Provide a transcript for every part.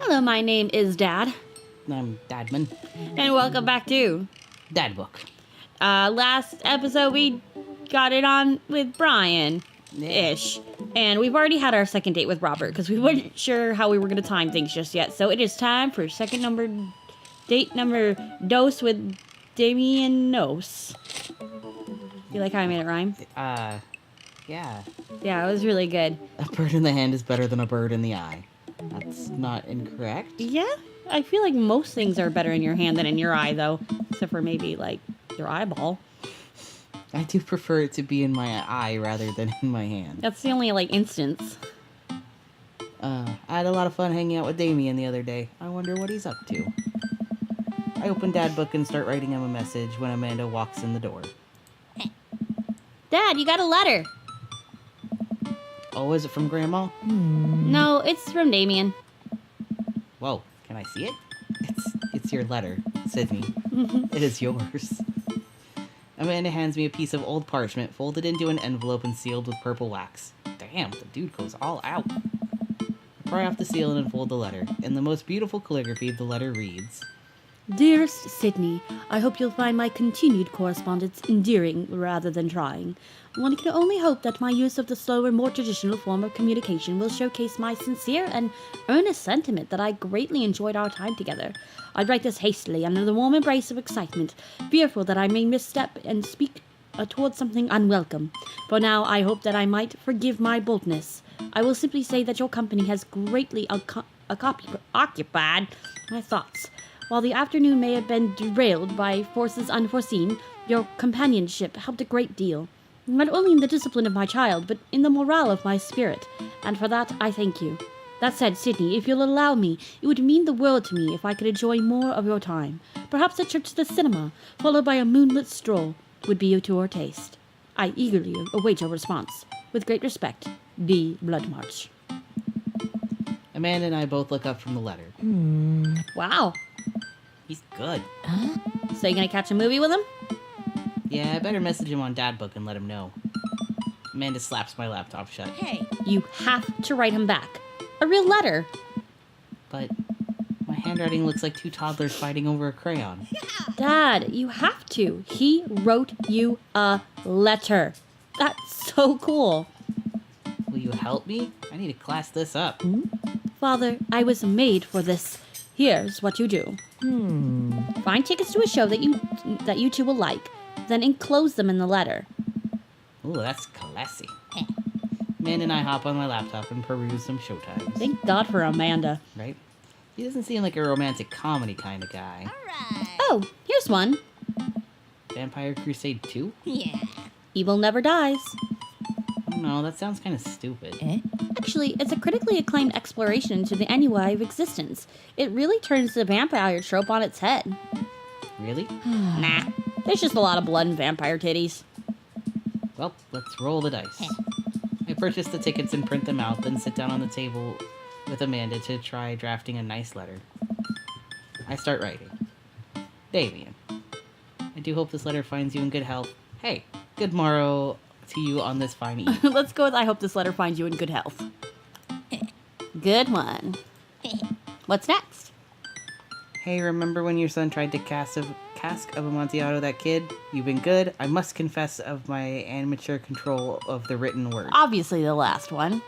Hello, my name is Dad. I'm Dadman. And welcome back to Dad book. last episode we got it on with Brian-ish. And we've already had our second date with Robert because we weren't sure how we were going to time things just yet. So it is time for date number dose with Damien Nos. You like how I made it rhyme? Yeah. Yeah, it was really good. A bird in the hand is better than a bird in the eye. That's not incorrect. Yeah, I feel like most things are better in your hand than in your eye, though. Except for maybe, like, your eyeball. I do prefer it to be in my eye rather than in my hand. That's the only, like, instance. I had a lot of fun hanging out with Damien the other day. I wonder what he's up to. I open Dad book and start writing him a message when Amanda walks in the door. Dad, you got a letter. Oh, is it from Grandma? No, it's from Damien. Whoa, can I see it? It's your letter, Sydney. It is yours. Amanda hands me a piece of old parchment folded into an envelope and sealed with purple wax. Damn, the dude goes all out. I pry off the seal and unfold the letter. In the most beautiful calligraphy, the letter reads, Dearest Sydney, I hope you'll find my continued correspondence endearing rather than trying. One can only hope that my use of the slower, more traditional form of communication will showcase my sincere and earnest sentiment that I greatly enjoyed our time together. I write this hastily under the warm embrace of excitement, fearful that I may misstep and speak towards something unwelcome. For now, I hope that I might forgive my boldness. I will simply say that your company has greatly occupied my thoughts. While the afternoon may have been derailed by forces unforeseen, your companionship helped a great deal. Not only in the discipline of my child, but in the morale of my spirit. And for that, I thank you. That said, Sydney, if you'll allow me, it would mean the world to me if I could enjoy more of your time. Perhaps a trip to the cinema, followed by a moonlit stroll, would be to your taste. I eagerly await your response. With great respect, D. Bloodmarch. Amanda and I both look up from the letter. Wow. He's good. So you gonna catch a movie with him? Yeah, I better message him on Dad book and let him know. Amanda slaps my laptop shut. Hey. You have to write him back. A real letter. But my handwriting looks like two toddlers fighting over a crayon. Dad, you have to. He wrote you a letter. That's so cool. Will you help me? I need to class this up. Father, I was made for this. Here's what you do. Find tickets to a show that you two will like, then enclose them in the letter. Ooh, that's classy. Amanda and I hop on my laptop and peruse some showtimes. Thank God for Amanda. Right? He doesn't seem like a romantic comedy kind of guy. Alright. Oh, here's one. Vampire Crusade 2? Yeah. Evil Never Dies. Oh no, that sounds kind of stupid. Actually, it's a critically acclaimed exploration into the ennui of existence. It really turns the vampire trope on its head. Really? Nah, there's just a lot of blood and vampire titties. Well, let's roll the dice. I purchase the tickets and print them out, then sit down on the table with Amanda to try drafting a nice letter. I start writing. Damien, I do hope this letter finds you in good health. Hey, good morrow to you on this fine eve. Let's go with I hope this letter finds you in good health. Good one. What's next? Hey, remember when your son tried to cask of Amontillado that kid? You've been good. I must confess of my amateur control of the written word. Obviously the last one.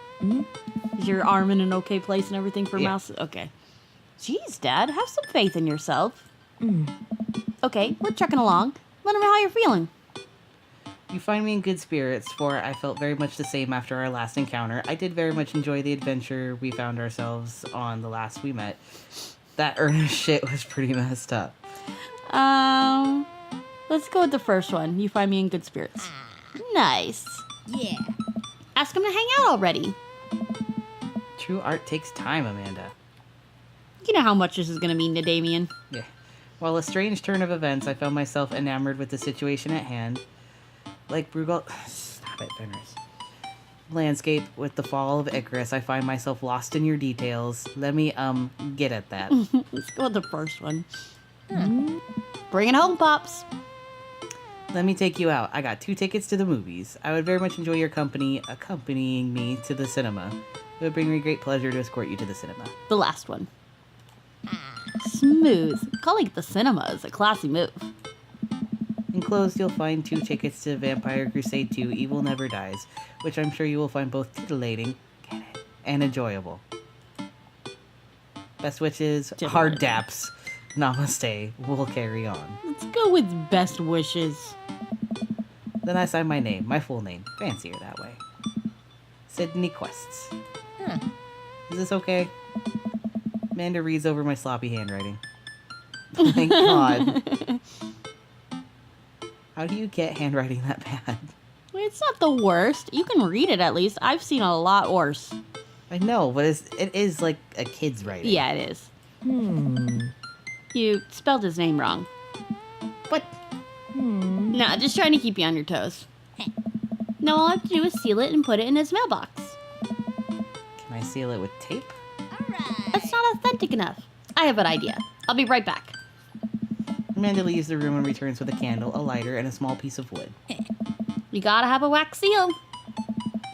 Is your arm in an okay place and everything for mouse? Okay. Jeez, Dad, have some faith in yourself. Okay, we're trucking along. Let me know how you're feeling. You find me in good spirits, for I felt very much the same after our last encounter. I did very much enjoy the adventure we found ourselves on the last we met. That earnest shit was pretty messed up. Let's go with the first one. You find me in good spirits. Nice. Yeah. Ask him to hang out already. True art takes time, Amanda. You know how much this is going to mean to Damien. Yeah. While a strange turn of events, I found myself enamored with the situation at hand. Like Bruegel... Stop it, Fenris. Landscape with the fall of Icarus, I find myself lost in your details. Let me, get at that. Let's go with the first one. Bring it home, Pops. Let me take you out. I got 2 tickets to the movies. I would very much enjoy your company accompanying me to the cinema. It would bring me great pleasure to escort you to the cinema. The last one. Smooth. Calling it the cinema is a classy move. Enclosed, you'll find 2 tickets to Vampire Crusade 2 Evil Never Dies, which I'm sure you will find both titillating and enjoyable. Best wishes, hard daps. Namaste. We'll carry on. Let's go with best wishes. Then I sign my name, my full name. Fancier that way. Sydney Quests. Is this okay? Amanda reads over my sloppy handwriting. Thank God. How do you get handwriting that bad? It's not the worst. You can read it at least. I've seen a lot worse. I know, but it is like a kid's writing. Yeah, it is. You spelled his name wrong. What? Nah, just trying to keep you on your toes. Now all I have to do is seal it and put it in his mailbox. Can I seal it with tape? That's not authentic enough. I have an idea. I'll be right back. Amanda leaves the room and returns with a candle, a lighter, and a small piece of wood. You gotta have a wax seal.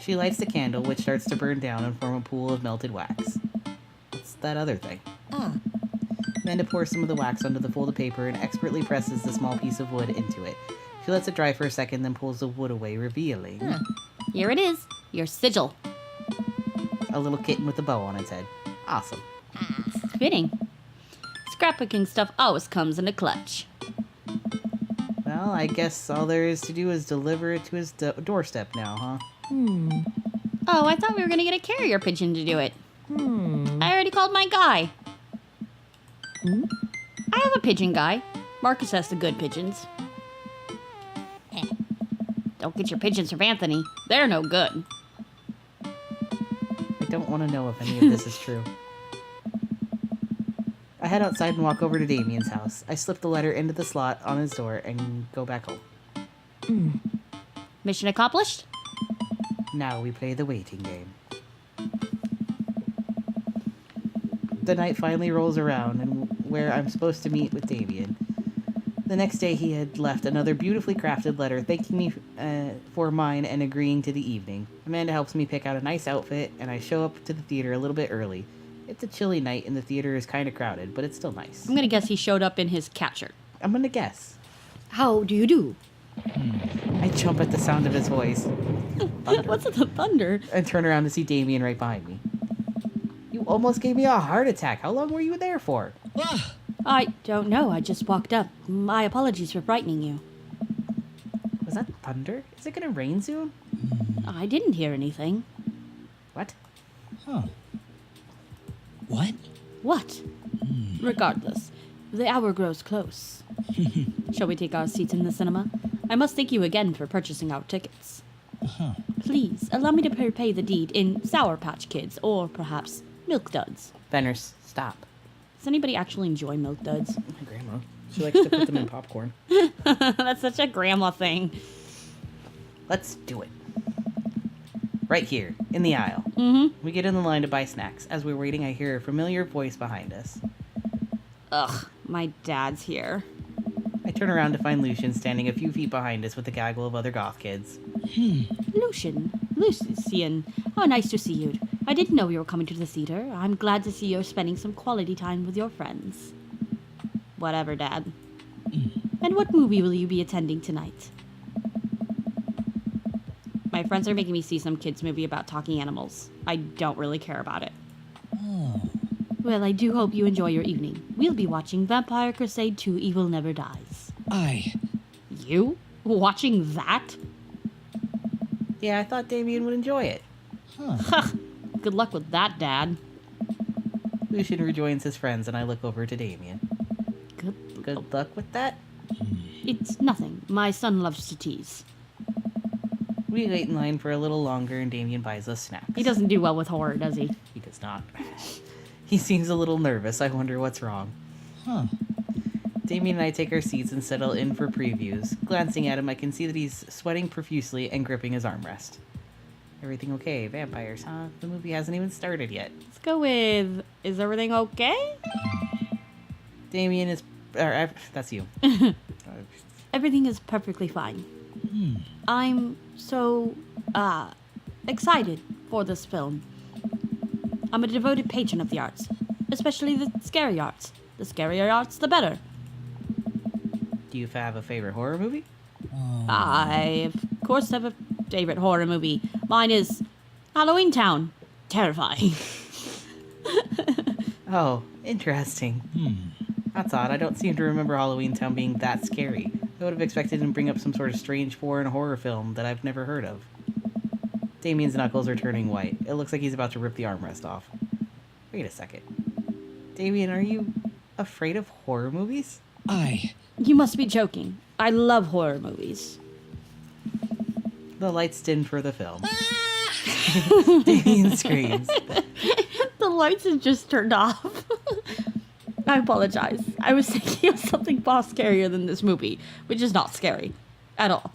She lights the candle, which starts to burn down and form a pool of melted wax. What's that other thing? Amanda pours some of the wax onto the folded paper and expertly presses the small piece of wood into it. She lets it dry for a second, then pulls the wood away, revealing Here it is. Your sigil. a little kitten with a bow on its head. Awesome. Fitting. Scrapbooking stuff always comes in a clutch. Well, I guess all there is to do is deliver it to his doorstep now, huh? Oh, I thought we were gonna get a carrier pigeon to do it. I already called my guy. I have a pigeon guy. Marcus has the good pigeons. Don't get your pigeons from Anthony. They're no good. I don't want to know if any of this is true. I head outside and walk over to Damien's house. I slip the letter into the slot on his door and go back home. Mission accomplished? Now we play the waiting game. The night finally rolls around, and where I'm supposed to meet with Damien. The next day he had left another beautifully crafted letter thanking me for mine and agreeing to the evening. Amanda helps me pick out a nice outfit, and I show up to the theater a little bit early. It's a chilly night and the theater is kind of crowded, but it's still nice. I'm gonna guess he showed up in his cat shirt. I'm gonna guess. How do you do? I jump at the sound of his voice. What's with the thunder? And turn around to see Damien right behind me. You almost gave me a heart attack. How long were you there for? I don't know. I just walked up. My apologies for frightening you. Was that thunder? Is it gonna rain soon? I didn't hear anything. What? What? What? Regardless, the hour grows close. Shall we take our seats in the cinema? I must thank you again for purchasing our tickets. Please, allow me to repay the deed in Sour Patch Kids, or perhaps Milk Duds. Fenners, stop. Does anybody actually enjoy Milk Duds? My grandma. She likes to put them in popcorn. That's such a grandma thing. Let's do it. Right here, in the aisle. We get in the line to buy snacks. As we're waiting, I hear a familiar voice behind us. Ugh, my dad's here. I turn around to find Lucian standing a few feet behind us with a gaggle of other goth kids. Lucian, how nice to see you. I didn't know you were coming to the theater. I'm glad to see you're spending some quality time with your friends. Whatever, Dad. And what movie will you be attending tonight? My friends are making me see some kids' movie about talking animals. I don't really care about it. Well, I do hope you enjoy your evening. We'll be watching Vampire Crusade 2 Evil Never Dies. You? Watching that? Yeah, I thought Damien would enjoy it. Good luck with that, Dad. Lucian rejoins his friends and I look over to Damien. Good luck with that? It's nothing. My son loves to tease. We wait in line for a little longer and Damien buys us snacks. He doesn't do well with horror, does he? He does not. He seems a little nervous. I wonder what's wrong. Damien and I take our seats and settle in for previews. Glancing at him, I can see that he's sweating profusely and gripping his armrest. Everything okay? Vampires, huh? The movie hasn't even started yet. Let's go with, is everything okay? Damien is... that's you. Everything is perfectly fine. I'm so, excited for this film. I'm a devoted patron of the arts. especially the scary arts. The scarier arts, the better. Do you have a favorite horror movie? I, of course, have a favorite horror movie. Mine is Halloween Town. Terrifying. Oh, interesting. That's odd. I don't seem to remember Halloween Town being that scary. I would have expected him to bring up some sort of strange foreign horror film that I've never heard of. Damien's knuckles are turning white. It looks like he's about to rip the armrest off. Wait a second. Damien, are you afraid of horror movies? You must be joking. I love horror movies. The lights dim for the film. Damien screams. The lights have just turned off. I apologize. I was thinking of something far scarier than this movie, which is not scary at all.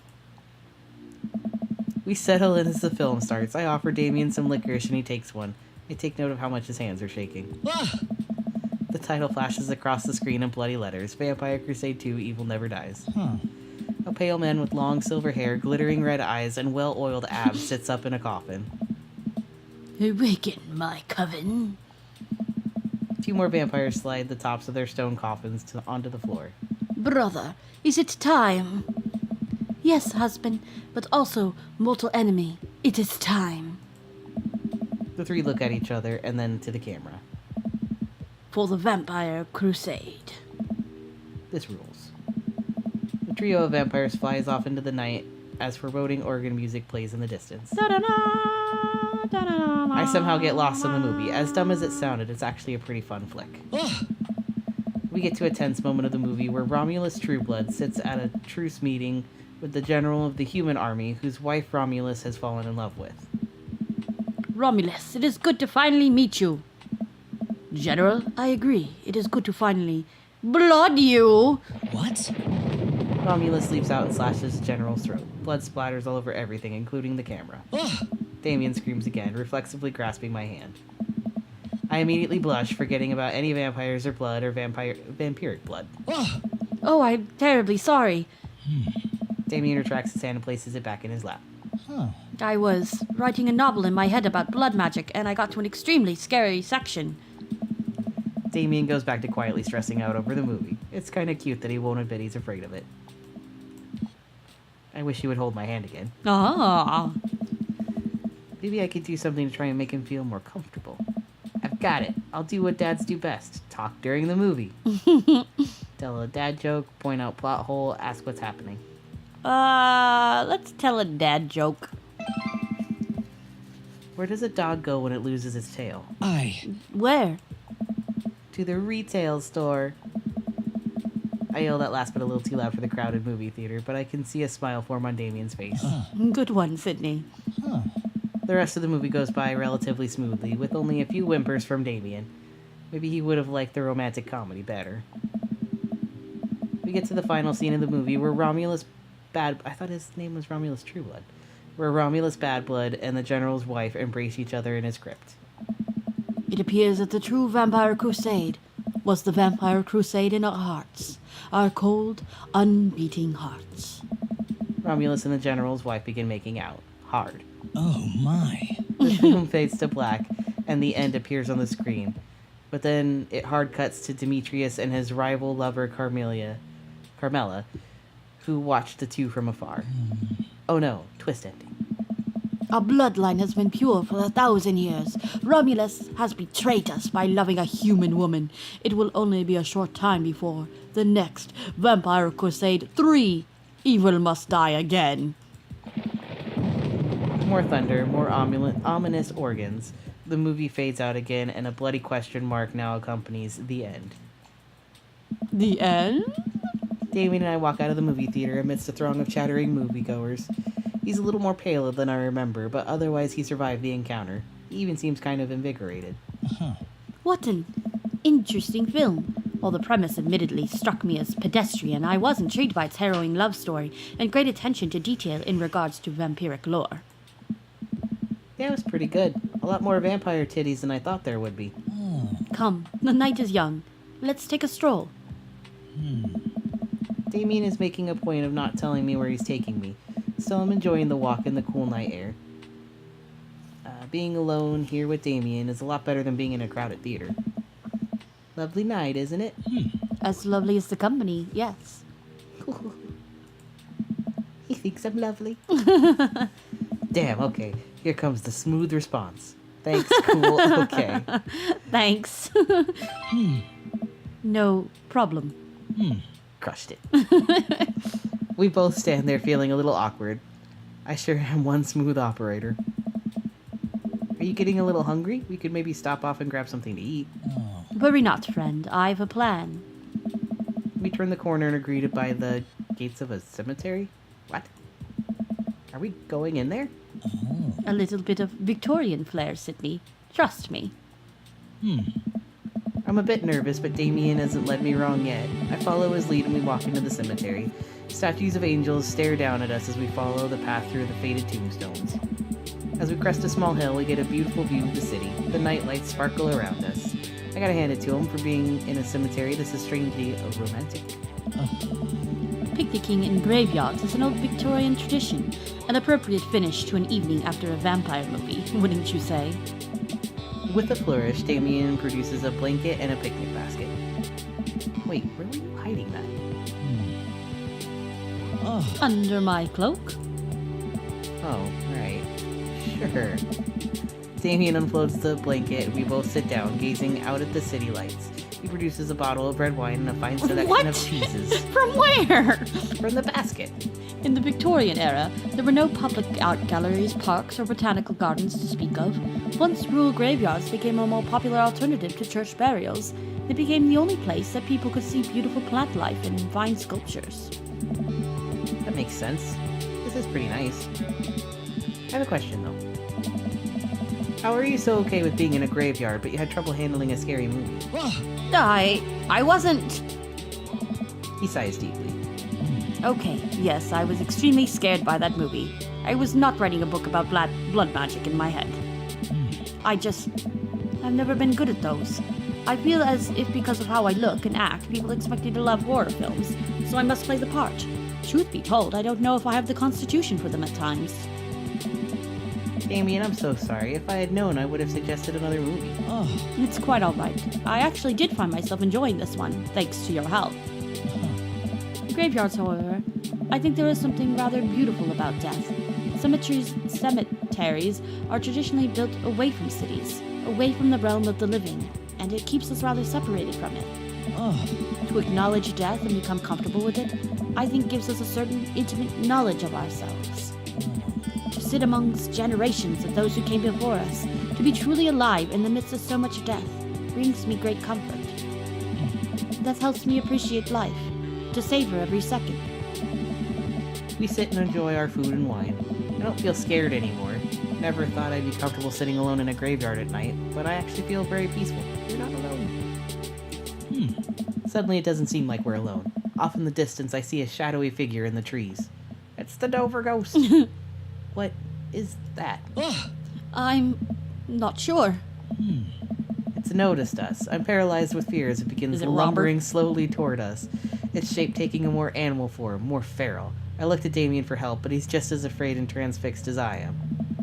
We settle in as the film starts. I offer Damien some licorice and he takes one. I take note of how much his hands are shaking. The title flashes across the screen in bloody letters. Vampire Crusade 2, Evil Never Dies. A pale man with long silver hair, glittering red eyes, and well-oiled abs sits up in a coffin. Awaken, my coven. 2 more vampires slide the tops of their stone coffins onto the floor. Brother, is it time? Yes, husband, but also mortal enemy. It is time. The 3 look at each other and then to the camera. For the Vampire Crusade. This rules. The trio of vampires flies off into the night as foreboding organ music plays in the distance. I somehow get lost in the movie. As dumb as it sounded, it's actually a pretty fun flick. We get to a tense moment of the movie where Romulus Trueblood sits at a truce meeting with the general of the human army whose wife Romulus has fallen in love with. Romulus, it is good to finally meet you. General, I agree. It is good to finally blood you. What? Romulus leaps out and slashes the general's throat. Blood splatters all over everything, including the camera. Damien screams again, reflexively grasping my hand. I immediately blush, forgetting about any vampires or blood or vampiric blood. Oh, I'm terribly sorry. Damien retracts his hand and places it back in his lap. I was writing a novel in my head about blood magic, and I got to an extremely scary section. Damien goes back to quietly stressing out over the movie. It's kind of cute that he won't admit he's afraid of it. I wish he would hold my hand again. Ah. Maybe I could do something to try and make him feel more comfortable. I've got it. I'll do what dads do best. Talk during the movie. Tell a dad joke, point out plot hole, ask what's happening. Let's tell a dad joke. Where does a dog go when it loses its tail? Where? To the retail store. I yell that last bit a little too loud for the crowded movie theater, but I can see a smile form on Damien's face. Good one, Sydney. The rest of the movie goes by relatively smoothly, with only a few whimpers from Damien. Maybe he would have liked the romantic comedy better. We get to the final scene of the movie where I thought his name was Romulus Trueblood. Where Romulus Badblood and the General's wife embrace each other in his crypt. It appears that the true Vampire Crusade was the Vampire Crusade in our hearts. Our cold, unbeating hearts. Romulus and the General's wife begin making out. Hard. Oh my. The film fades to black, and the end appears on the screen. But then it hard cuts to Demetrius and his rival lover Carmela, who watched the 2 from afar. Oh no, twist ending. Our bloodline has been pure for 1,000 years. Romulus has betrayed us by loving a human woman. It will only be a short time before the next Vampire Crusade 3. Evil must die again. More thunder, more ominous organs. The movie fades out again, and a bloody question mark now accompanies the end. The end? Damien and I walk out of the movie theater amidst a throng of chattering moviegoers. He's a little more pale than I remember, but otherwise he survived the encounter. He even seems kind of invigorated. What an interesting film. While the premise admittedly struck me as pedestrian, I was intrigued by its harrowing love story and great attention to detail in regards to vampiric lore. Yeah, it was pretty good. A lot more vampire titties than I thought there would be. Come, the night is young. Let's take a stroll. Damien is making a point of not telling me where he's taking me. So I'm enjoying the walk in the cool night air. Being alone here with Damien is a lot better than being in a crowded theater. Lovely night, isn't it? As lovely as the company, yes. He thinks I'm lovely. Damn, okay. Here comes the smooth response. Thanks, cool, okay. Thanks. No problem. Crushed it. We both stand there feeling a little awkward. I sure am one smooth operator. Are you getting a little hungry? We could maybe stop off and grab something to eat. Worry not, friend. I've a plan. We turn the corner and are greeted by the gates of a cemetery. What? Are we going in there? A little bit of Victorian flair, Sydney. Trust me. I'm a bit nervous, but Damien hasn't led me wrong yet. I follow his lead and we walk into the cemetery. Statues of angels stare down at us as we follow the path through the faded tombstones. As we crest a small hill, we get a beautiful view of the city. The night lights sparkle around us. I gotta hand it to him for being in a cemetery. This is strangely romantic. Picnicking in graveyards is an old Victorian tradition, an appropriate finish to an evening after a vampire movie, wouldn't you say? With a flourish, Damien produces a blanket and a picnic basket. Wait, where were you hiding that? Under my cloak? Oh, right. Sure. Damien unfolds the blanket and we both sit down, gazing out at the city lights. He produces a bottle of red wine and a fine selection What? of cheeses From where? from the basket. In the Victorian era, there were no public art galleries, parks, or botanical gardens to speak of. Once rural graveyards became a more popular alternative to church burials, they became the only place that people could see beautiful plant life and fine sculptures. That makes sense. This is pretty nice. I have a question, though. How are you so okay with being in a graveyard, but you had trouble handling a scary movie? I wasn't... He sighs deeply. Okay, yes, I was extremely scared by that movie. I was not writing a book about blood magic in my head. I've never been good at those. I feel as if because of how I look and act, people expect me to love horror films, so I must play the part. Truth be told, I don't know if I have the constitution for them at times. Damien, I'm so sorry. If I had known, I would have suggested another movie. It's quite alright. I actually did find myself enjoying this one, thanks to your help. Graveyards, however, I think there is something rather beautiful about death. Cemeteries are traditionally built away from cities, away from the realm of the living, and it keeps us rather separated from it. To acknowledge death and become comfortable with it, I think gives us a certain intimate knowledge of ourselves. To sit amongst generations of those who came before us, to be truly alive in the midst of so much death, brings me great comfort. That helps me appreciate life, to savor every second. We sit and enjoy our food and wine. I don't feel scared anymore. Never thought I'd be comfortable sitting alone in a graveyard at night, but I actually feel very peaceful. You're not alone. Suddenly it doesn't seem like we're alone. Off in the distance I see a shadowy figure in the trees. It's the Dover ghost. What is that? I'm not sure. It's noticed us. I'm paralyzed with fear as it begins Is it lumbering slowly toward us. Its shape taking a more animal form, more feral. I looked at Damien for help, but he's just as afraid and transfixed as I am.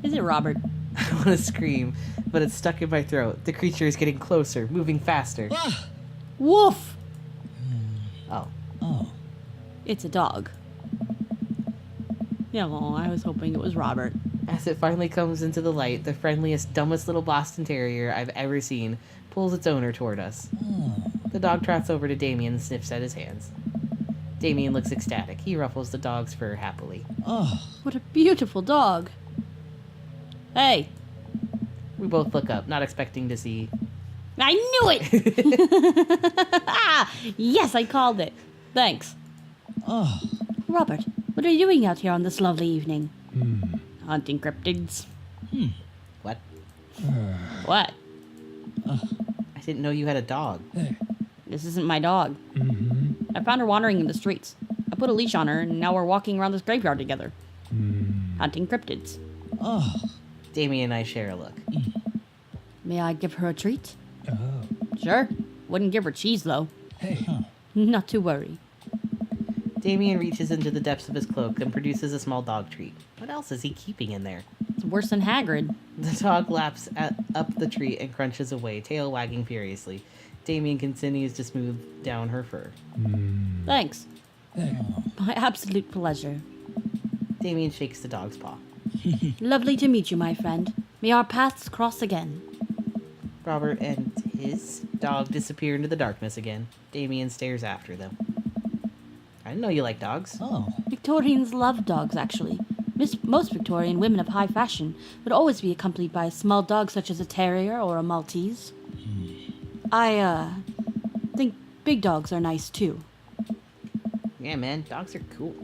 Is it Robert? I want to scream, but it's stuck in my throat. The creature is getting closer, moving faster. Woof! Oh. It's a dog. Yeah, well, I was hoping it was Robert. As it finally comes into the light, the friendliest, dumbest little Boston Terrier I've ever seen pulls its owner toward us. The dog trots over to Damien and sniffs at his hands. Damien looks ecstatic. He ruffles the dog's fur happily. What a beautiful dog. Hey, We both look up, not expecting to see... I knew it! Yes, I called it. Thanks. Robert, what are you doing out here on this lovely evening? Hunting cryptids. What? What? I didn't know you had a dog. This isn't my dog. I found her wandering in the streets. I put a leash on her, and now we're walking around this graveyard together. Hunting cryptids. Damien and I share a look. May I give her a treat? Sure. Wouldn't give her cheese, though. Hey. Not to worry. Damien reaches into the depths of his cloak and produces a small dog treat. What else is he keeping in there? It's worse than Hagrid. The dog laps up the tree and crunches away, tail wagging furiously. Damien continues to smooth down her fur. Thanks. My absolute pleasure. Damien shakes the dog's paw. Lovely to meet you, my friend. May our paths cross again. Robert and his dog disappear into the darkness again. Damien stares after them. I didn't know you like dogs. Oh. Victorians love dogs, actually. Most Victorian women of high fashion would always be accompanied by a small dog such as a terrier or a Maltese. I think big dogs are nice, too. Yeah, man, dogs are cool.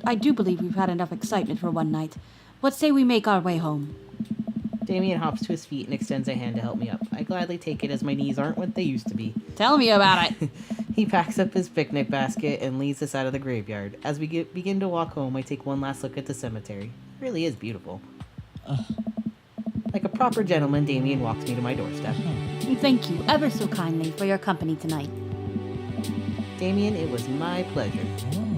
I do believe we've had enough excitement for one night. What say we make our way home? Damien hops to his feet and extends a hand to help me up. I gladly take it as my knees aren't what they used to be. Tell me about it. He packs up his picnic basket and leads us out of the graveyard. As we begin to walk home, I take one last look at the cemetery. It really is beautiful. Like a proper gentleman, Damien walks me to my doorstep. Thank you ever so kindly for your company tonight. Damien, it was my pleasure.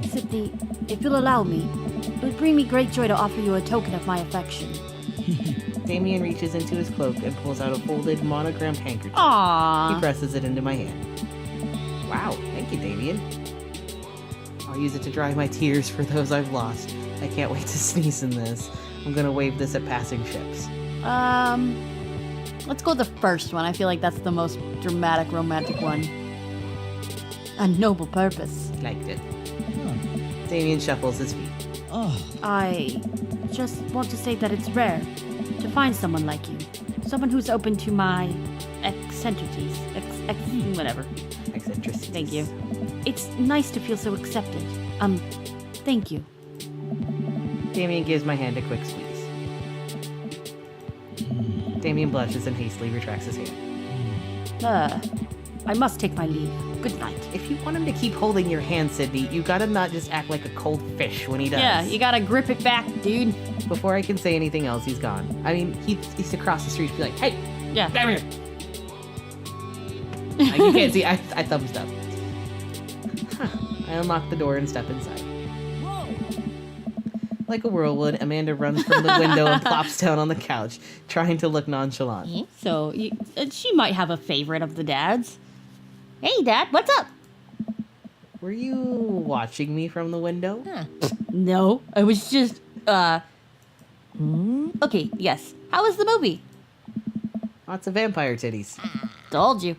Sydney, if you'll allow me, it would bring me great joy to offer you a token of my affection. Damien reaches into his cloak and pulls out a folded, monogrammed handkerchief. He Aww. presses it into my hand. Wow, thank you, Damien. I'll use it to dry my tears for those I've lost. I can't wait to sneeze in this. I'm gonna wave this at passing ships. Let's go with the first one. I feel like that's the most dramatic, romantic one. A noble purpose. Liked it. Damien shuffles his feet. I just want to say that it's rare to find someone like you. Someone who's open to my eccentricities. Whatever. Eccentricities. Thank you. It's nice to feel so accepted. Thank you. Damien gives my hand a quick squeeze. Damien blushes and hastily retracts his hand. I must take my leave. Good night. If you want him to keep holding your hand, Sydney, you gotta not just act like a cold fish when he does. Yeah, you gotta grip it back, dude. Before I can say anything else, he's gone. I mean, he's across the street. Be like, hey, Yeah. come here. Like, you can't see. I thumbs up. I unlock the door and step inside. Like a whirlwind, Amanda runs from the window and plops down on the couch, trying to look nonchalant. So, she might have a favorite of the dads. Hey, Dad, what's up? Were you watching me from the window? No, I was just, Okay, yes. How was the movie? Lots of vampire titties. Told you.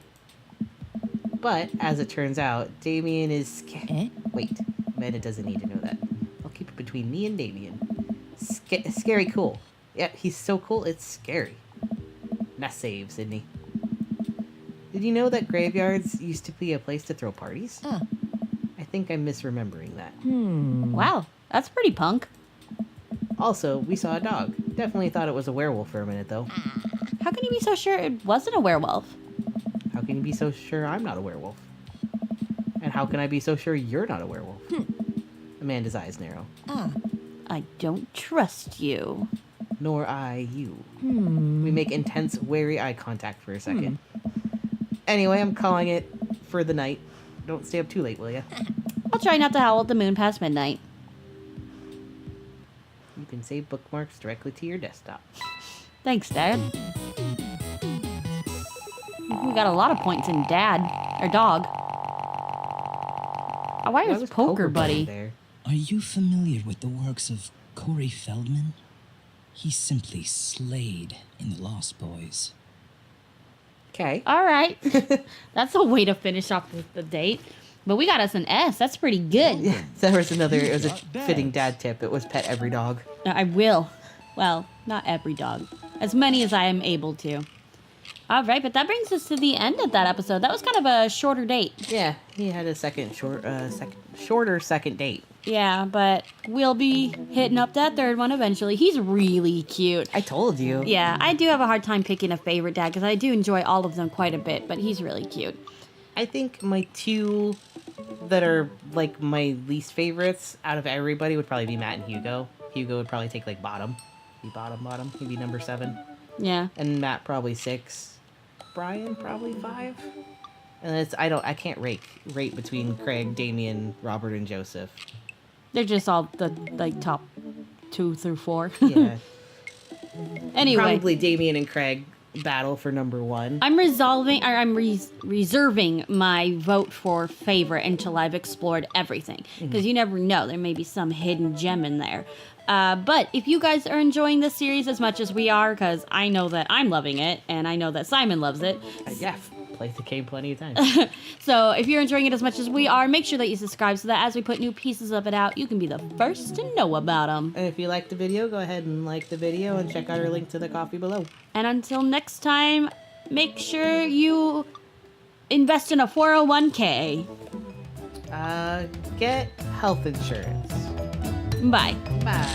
But, as it turns out, Damien is Eh? Wait, Amanda doesn't need to know that. I'll keep it between me and Damien. Scary cool. Yeah, he's so cool, it's scary. Now save, Sydney. Did you know that graveyards used to be a place to throw parties? I think I'm misremembering that. Wow, that's pretty punk. Also, we saw a dog. Definitely thought it was a werewolf for a minute, though. How can you be so sure it wasn't a werewolf? How can you be so sure I'm not a werewolf? And how can I be so sure you're not a werewolf? Amanda's eyes narrow. I don't trust you. Nor I you. We make intense, wary eye contact for a second. Anyway, I'm calling it for the night. Don't stay up too late, will ya? I'll try not to howl at the moon past midnight. You can save bookmarks directly to your desktop. Thanks, Dad. We got a lot of points in Dad, or Dog. Why Why was Poker Buddy? there? Are you familiar with the works of Corey Feldman? He simply slayed in The Lost Boys. Okay. All right. That's a way to finish off the date. But we got us an S. That's pretty good. Yeah, there was another, it was a fitting dad tip. It was pet every dog. I will. Well, not every dog. As many as I am able to. All right, but that brings us to the end of that episode. That was kind of a shorter date. Yeah, he had a shorter second date. Yeah, but we'll be hitting up that third one eventually. He's really cute. I told you. Yeah, I do have a hard time picking a favorite dad because I do enjoy all of them quite a bit, but he's really cute. I think my two that are like my least favorites out of everybody would probably be Matt and Hugo. Hugo would probably take like bottom. He'd bottom. He'd be number 7. Yeah. And Matt probably 6. Brian probably 5. And I can't rate between Craig, Damien, Robert, and Joseph. They're just all the like top 2 through 4. Yeah. Anyway. Probably Damien and Craig battle for number 1. I'm reserving my vote for favorite until I've explored everything. Because you never know, there may be some hidden gem in there. But if you guys are enjoying this series as much as we are, because I know that I'm loving it, and I know that Simon loves it. Yeah, played the game plenty of times. So if you're enjoying it as much as we are, make sure that you subscribe so that as we put new pieces of it out, you can be the first to know about them. And if you liked the video, go ahead and like the video and check out our link to the coffee below. And until next time, make sure you invest in a 401k. Get health insurance. Bye. Bye.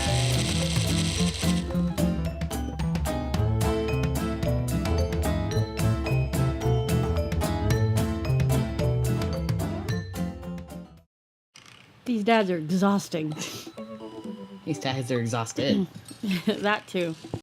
These dads are exhausting. These guys are exhausted. That too.